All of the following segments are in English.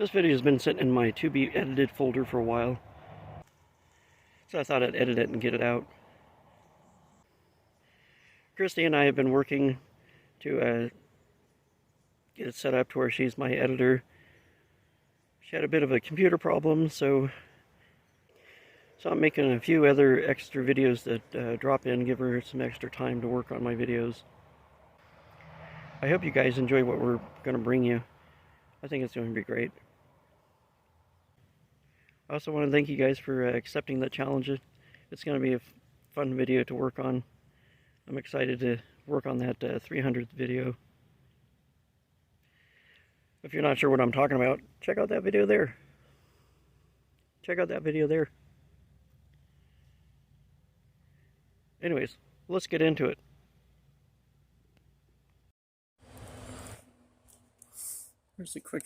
This video has been sitting in my to be edited folder for a while, so I thought I'd edit it and get it out. Christy and I have been working to get it set up to where she's my editor. She had a bit of a computer problem, so I'm making a few other extra videos that drop in, give her some extra time to work on my videos. I hope you guys enjoy what we're going to bring you. I think it's going to be great. I also want to thank you guys for accepting the challenge. It's going to be a fun video to work on. I'm excited to work on that 300th video. If you're not sure what I'm talking about, check out that video there. Check out that video there. Anyways, let's get into it. Here's a quick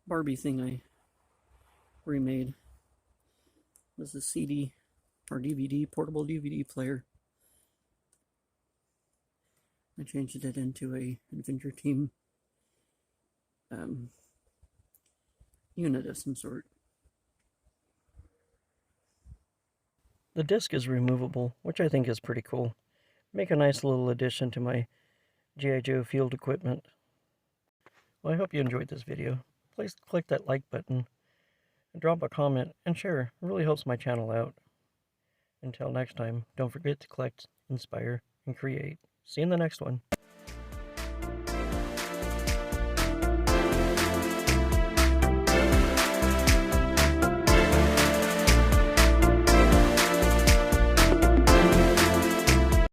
Barbie thing I remade. It was a CD or DVD, portable DVD player. I changed it into a Adventure Team unit of some sort. The disc is removable, which I think is pretty cool. Make a nice little addition to my G.I. Joe field equipment. Well, I hope you enjoyed this video. Please click that like button and drop a comment and share. It really helps my channel out. Until next time, don't forget to collect, inspire, and create. See you in the next one.